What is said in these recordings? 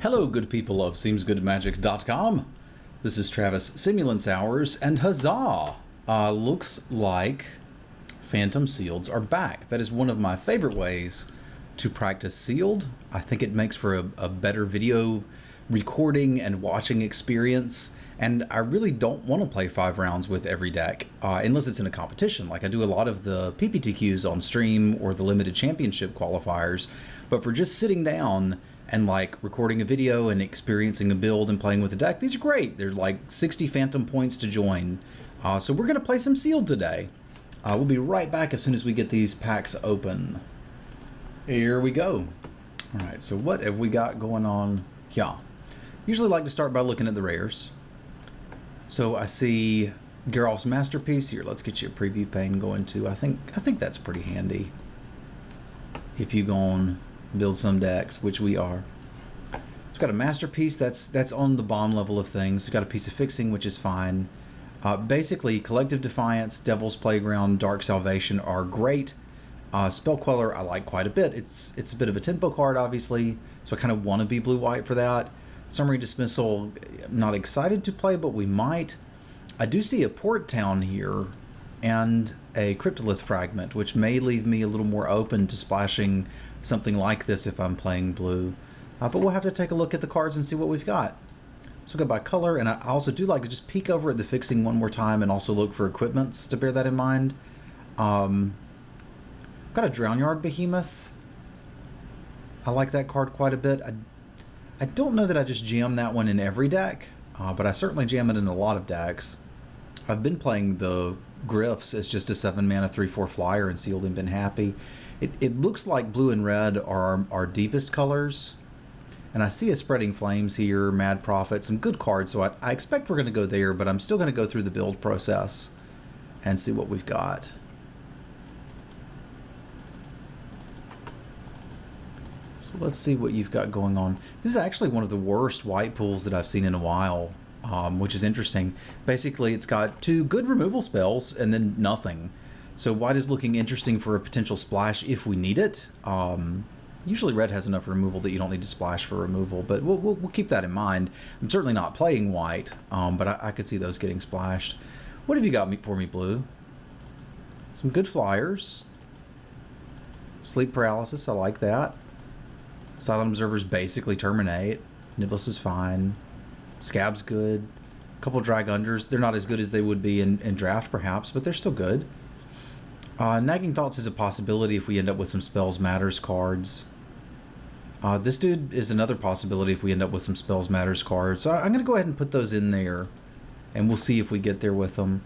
Hello, good people of SeemsGoodMagic.com. This is Travis Sowers, and huzzah! Looks like Phantom Sealeds are back. That is one of my favorite ways to practice Sealed. I think it makes for a better video recording and watching experience, and I really don't want to play 5 rounds with every deck, unless it's in a competition. Like I do a lot of the PPTQs on stream or the limited championship qualifiers, but for just sitting down and like recording a video and experiencing a build and playing with the deck, these are great. They're like 60 Phantom points to join. So we're going to play some Sealed today. We'll be right back as soon as we get these packs open. Here we go. All right, so what have we got going on here? Usually like to start by looking at the rares. So I see Geralf's Masterpiece here. Let's get you a preview pane going too. I think that's pretty handy. If you go on build some decks, which we are. It's got a Masterpiece that's on the bomb level of things. We've got a piece of fixing, which is fine. Basically, Collective Defiance, Devil's Playground, Dark Salvation are great. Spell Queller I like quite a bit. It's a bit of a tempo card, obviously, so I kind of want to be blue-white for that. Summary Dismissal, I'm not excited to play, but we might. I do see a Port Town here and a Cryptolith Fragment, which may leave me a little more open to splashing something like this if I'm playing blue. But we'll have to take a look at the cards and see what we've got. So we'll go by color, and I also do like to just peek over at the fixing one more time and also look for equipments to bear that in mind. Got a Drownyard Behemoth. I like that card quite a bit. I don't know that I just jam that one in every deck, but I certainly jam it in a lot of decks. I've been playing the Gryphs as just a 7-mana 3/4 flyer and Sealed and been happy. It looks like blue and red are our deepest colors. And I see a Spreading Flames here, Mad Prophet, some good cards, so I expect we're going to go there, but I'm still going to go through the build process and see what we've got. So let's see what you've got going on. This is actually one of the worst white pools that I've seen in a while, which is interesting. Basically, it's got 2 good removal spells and then nothing. So white is looking interesting for a potential splash if we need it. Usually red has enough removal that you don't need to splash for removal, but we'll keep that in mind. I'm certainly not playing white, but I could see those getting splashed. What have you got for me, blue? Some good flyers. Sleep Paralysis, I like that. Silent Observers basically terminate. Niblis is fine. Scab's good. A couple Drag Unders. They're not as good as they would be in draft, perhaps, but they're still good. Nagging Thoughts is a possibility if we end up with some Spells Matters cards. This dude is another possibility if we end up with some Spells Matters cards. So I'm going to go ahead and put those in there, and we'll see if we get there with them.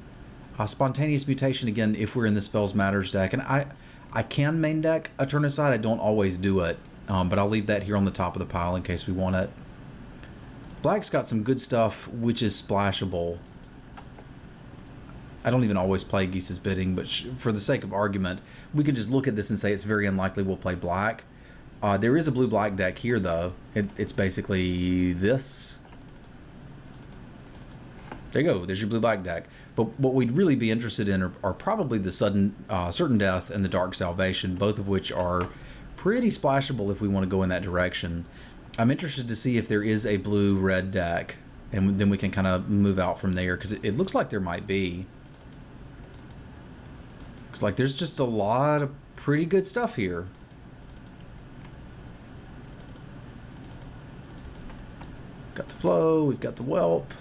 Spontaneous Mutation, again, if we're in the Spells Matters deck. And I can main deck a Turn-Aside. I don't always do it, but I'll leave that here on the top of the pile in case we want it. Black's got some good stuff, which is splashable. I don't even always play Geese's Bidding, but for the sake of argument, we can just look at this and say it's very unlikely we'll play black. There is a blue-black deck here, though. It's basically this. There you go. There's your blue-black deck. But what we'd really be interested in are probably the Certain Death and the Dark Salvation, both of which are pretty splashable if we want to go in that direction. I'm interested to see if there is a blue-red deck, and then we can kind of move out from there, because it looks like there might be. Looks like there's just a lot of pretty good stuff here. Got the Flow, we've got the Whelp.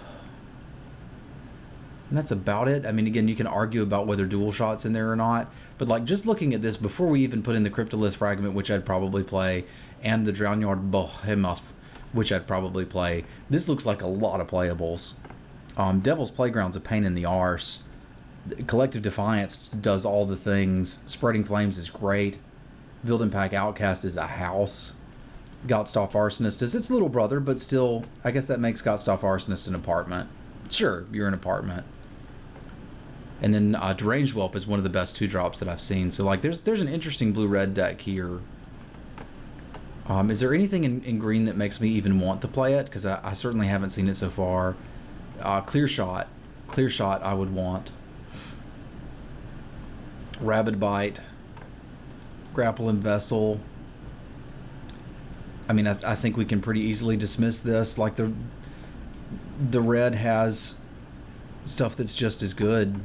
And that's about it. I mean, again, you can argue about whether dual shots in there or not, but like just looking at this before we even put in the Cryptolith Fragment, which I'd probably play, and the Drownyard Behemoth, which I'd probably play, this looks like a lot of playables. Devil's Playground's a pain in the arse. Collective Defiance does all the things. Spreading Flames is great. Vildenpack Outcast is a house. Gotstoff Arsonist is its little brother, but still, I guess that makes Gotstoff Arsonist an apartment. Sure, you're an apartment. And then Deranged Whelp is one of the best 2-drops that I've seen. So like, there's an interesting blue-red deck here. Is there anything in green that makes me even want to play it? Because I certainly haven't seen it so far. Clear Shot I would want. Rabid Bite. Grapple and Vessel. I mean, I think we can pretty easily dismiss this. Like the red has stuff that's just as good.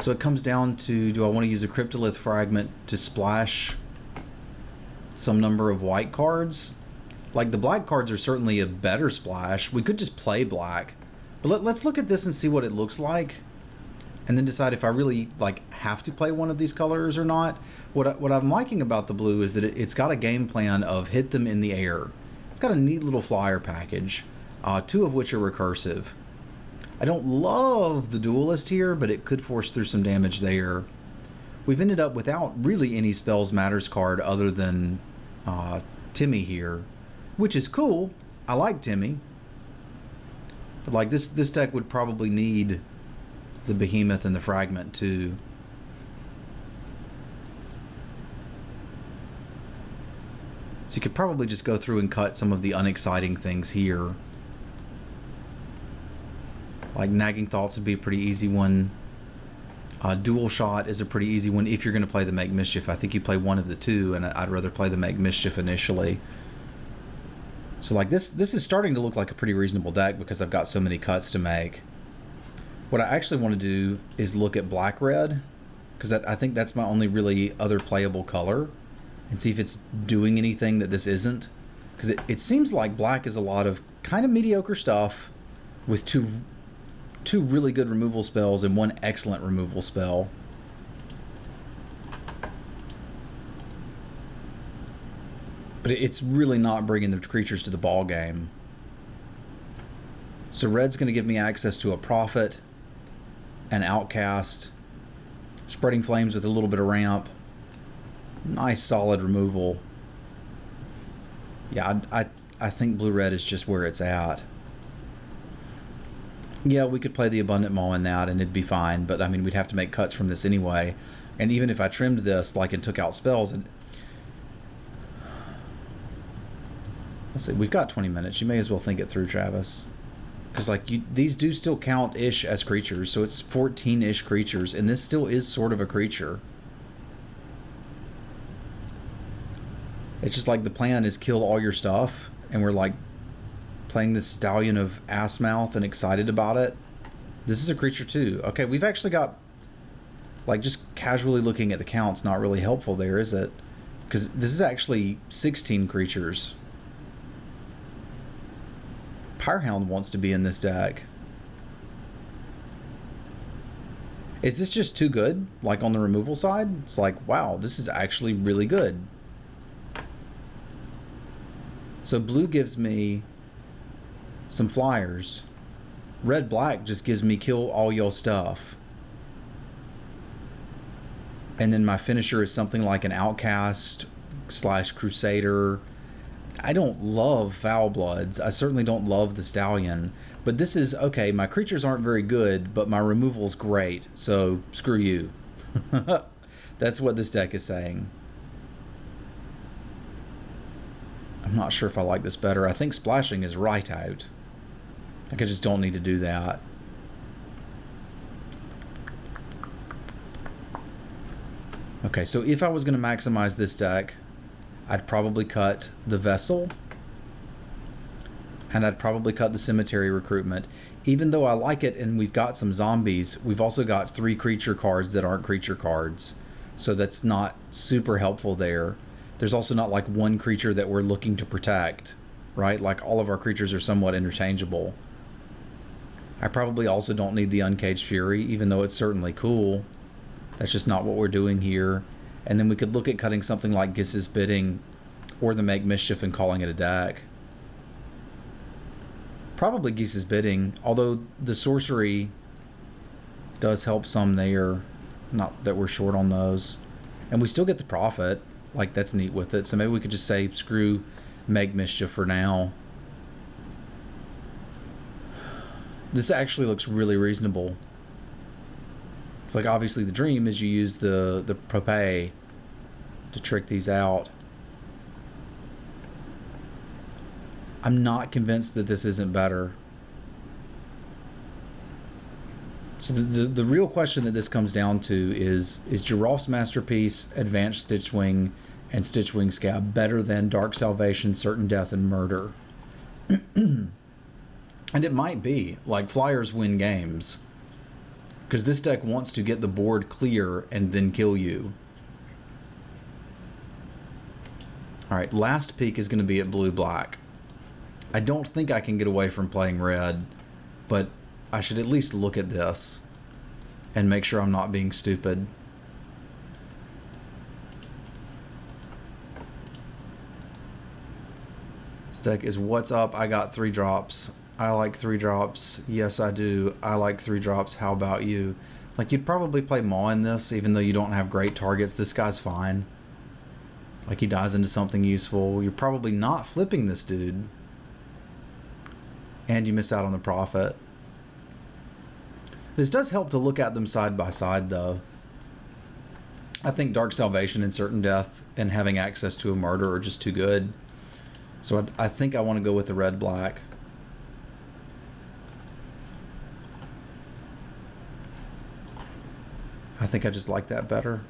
So it comes down to, do I want to use a Cryptolith fragment to splash some number of white cards? Like, the black cards are certainly a better splash. We could just play black. But let's look at this and see what it looks like, and then decide if I really like have to play one of these colors or not. What I'm liking about the blue is that it's got a game plan of hit them in the air. It's got a neat little flyer package, 2 of which are recursive. I don't love the duelist here, but it could force through some damage there. We've ended up without really any Spells Matters card other than Timmy here, which is cool. I like Timmy. But like this deck would probably need the Behemoth and the Fragment too. So you could probably just go through and cut some of the unexciting things here. Like Nagging Thoughts would be a pretty easy one. Dual Shot is a pretty easy one if you're going to play the Make Mischief. I think you play one of the two, and I'd rather play the Make Mischief initially. So like this is starting to look like a pretty reasonable deck because I've got so many cuts to make. What I actually want to do is look at Black-Red, because I think that's my only really other playable color, and see if it's doing anything that this isn't. Because it seems like black is a lot of kind of mediocre stuff with two really good removal spells and 1 excellent removal spell. But it's really not bringing the creatures to the ball game. So red's going to give me access to a Prophet, an Outcast, Spreading Flames with a little bit of ramp. Nice solid removal. Yeah, I think blue-red is just where it's at. Yeah, we could play the Abundant Maw in that and it'd be fine, but I mean, we'd have to make cuts from this anyway. And even if I trimmed this, like, and took out spells, and let's see, we've got 20 minutes. You may as well think it through, Travis. Because, like, these do still count-ish as creatures, so it's 14-ish creatures, and this still is sort of a creature. It's just like the plan is kill all your stuff, and we're, like, playing this Stallion of Assmouth and excited about it. This is a creature too. Okay, we've actually got, like, just casually looking at the counts, not really helpful there, is it? Because this is actually 16 creatures. Pyrehound wants to be in this deck. Is this just too good? Like on the removal side? It's like, wow, this is actually really good. So blue gives me some flyers. Red-black just gives me kill all your stuff. And then my finisher is something like an Outcast / Crusader. I don't love Foul Bloods. I certainly don't love the Stallion. But this is, okay, my creatures aren't very good, but my removal's great. So, screw you. That's what this deck is saying. I'm not sure if I like this better. I think splashing is right out. Like, I just don't need to do that. Okay, so if I was going to maximize this deck, I'd probably cut the Vessel, and I'd probably cut the Cemetery Recruitment. Even though I like it and we've got some zombies, we've also got 3 creature cards that aren't creature cards. So that's not super helpful there. There's also not like one creature that we're looking to protect, right? Like all of our creatures are somewhat interchangeable. I probably also don't need the Uncaged Fury, even though it's certainly cool. That's just not what we're doing here. And then we could look at cutting something like Giss's Bidding or the Make Mischief and calling it a deck. Probably Giss's Bidding, although the sorcery does help some there. Not that we're short on those. And we still get the Prophet. Like, that's neat with it. So maybe we could just say, screw Make Mischief for now. This actually looks really reasonable. It's like, obviously the dream is you use the Propay to trick these out. I'm not convinced that this isn't better. So the real question that this comes down to is Giraffe's Masterpiece, Advanced Stitchwing, and Stitchwing Scab better than Dark Salvation, Certain Death, and Murder? And it might be. Like, flyers win games. Because this deck wants to get the board clear and then kill you. Alright, last peek is going to be at blue-black. I don't think I can get away from playing red, but I should at least look at this and make sure I'm not being stupid. This deck is what's up. I got 3 drops. I like 3 drops. Yes, I do. I like 3 drops. How about you? Like, you'd probably play Maw in this, even though you don't have great targets. This guy's fine. Like, he dies into something useful. You're probably not flipping this dude. And you miss out on the profit. This does help to look at them side by side, though. I think Dark Salvation and Certain Death and having access to a Murder are just too good. So I think I want to go with the red-black. I think I just like that better.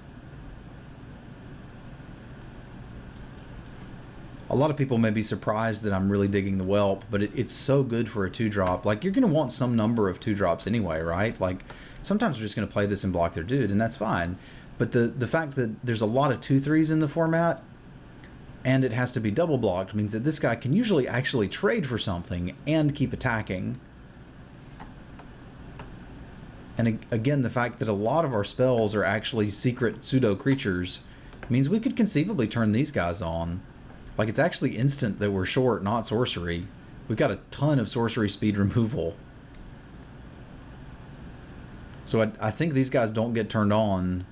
A lot of people may be surprised that I'm really digging the Whelp, but it's so good for a 2-drop. Like, you're going to want some number of 2-drops anyway, right? Like, sometimes we're just going to play this and block their dude, and that's fine. But the fact that there's a lot of 2/3s in the format, and it has to be double blocked, means that this guy can usually actually trade for something and keep attacking. And again, the fact that a lot of our spells are actually secret pseudo creatures means we could conceivably turn these guys on. Like, it's actually instant that we're short, not sorcery. We've got a ton of sorcery speed removal. So I think these guys don't get turned on.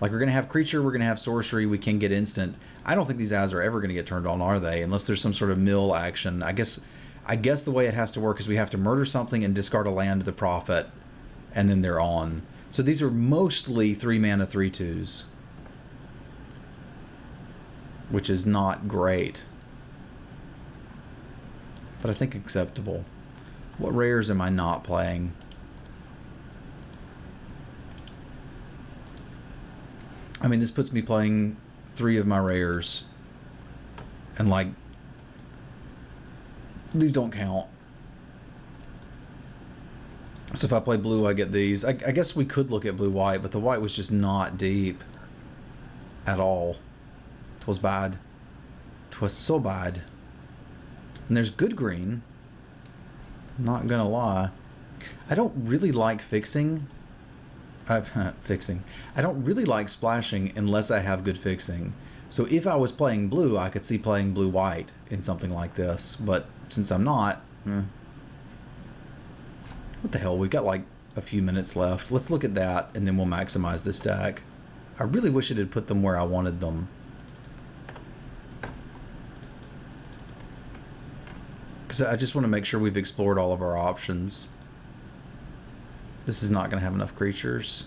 Like, we're going to have creature, we're going to have sorcery, we can get instant. I don't think these guys are ever going to get turned on, are they? Unless there's some sort of mill action. I guess the way it has to work is we have to murder something and discard a land to the profit, and then they're on. So these are mostly 3-mana 3/2s. Which is not great. But I think acceptable. What rares am I not playing? I mean, this puts me playing 3 of my rares. And, like, these don't count. So if I play blue, I get these. I guess we could look at blue-white, but the white was just not deep at all. 'Twas bad. 'Twas so bad. And there's good green. Not gonna lie. I don't really like fixing. I don't really like splashing unless I have good fixing. So if I was playing blue, I could see playing blue-white in something like this. But since I'm not, what the hell? We've got like a few minutes left. Let's look at that, and then we'll maximize this deck. I really wish it had put them where I wanted them. Because I just want to make sure we've explored all of our options. This is not going to have enough creatures.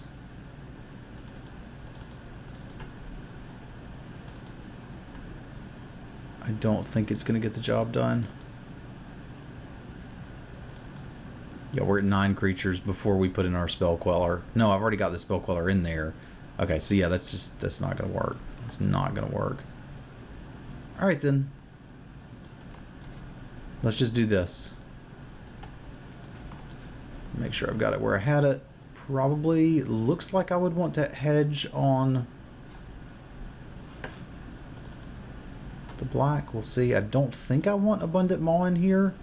I don't think it's going to get the job done. Yeah, we're at 9 creatures before we put in our Spell Queller. No, I've already got the Spell Queller in there. Okay, so yeah, that's not going to work. It's not going to work. Alright then. Let's just do this. Make sure I've got it where I had it. Probably looks like I would want to hedge on the black. We'll see. I don't think I want Abundant Maw in here.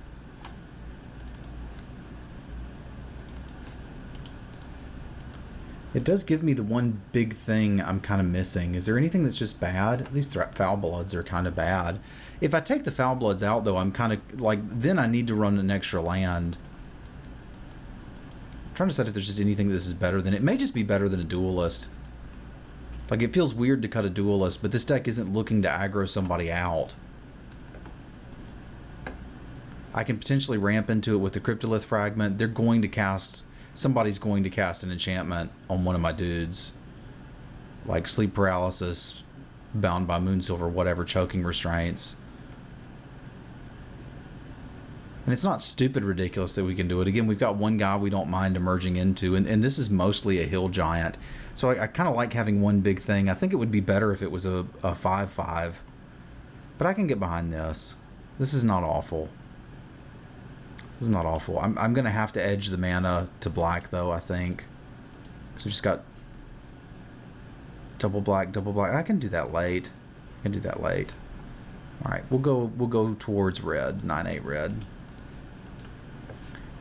It does give me the one big thing I'm kind of missing. Is there anything that's just bad? These Foul Bloods are kind of bad. If I take the Foul Bloods out, though, I'm kind of like, then I need to run an extra land. I'm trying to decide if there's just anything this is better than. It may just be better than a Duelist. Like, it feels weird to cut a Duelist, but this deck isn't looking to aggro somebody out. I can potentially ramp into it with the Cryptolith Fragment. They're going to cast... Somebody's going to cast an enchantment on one of my dudes. Like Sleep Paralysis, Bound by Moonsilver, whatever, Choking Restraints. And it's not stupid ridiculous that we can do it. Again, we've got one guy we don't mind emerging into, and this is mostly a hill giant. So I kind of like having one big thing. I think it would be better if it was a 5/5. But I can get behind this. This is not awful. This is not awful. I'm going to have to edge the mana to black, though, I think. So just got double black, double black. I can do that late. I can do that late. All right, we'll go towards red, 9/8 red.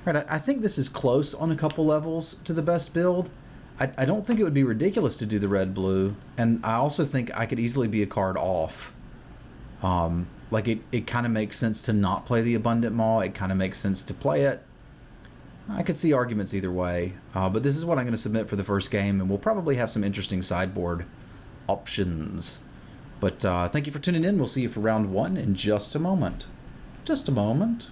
All right, I think this is close on a couple levels to the best build. I don't think it would be ridiculous to do the red-blue, and I also think I could easily be a card off. Like it kind of makes sense to not play the Abundant Maw. It kind of makes sense to play it. I could see arguments either way, but this is what I'm going to submit for the first game, and we'll probably have some interesting sideboard options. But thank you for tuning in. We'll see you for round 1 in just a moment. Just a moment.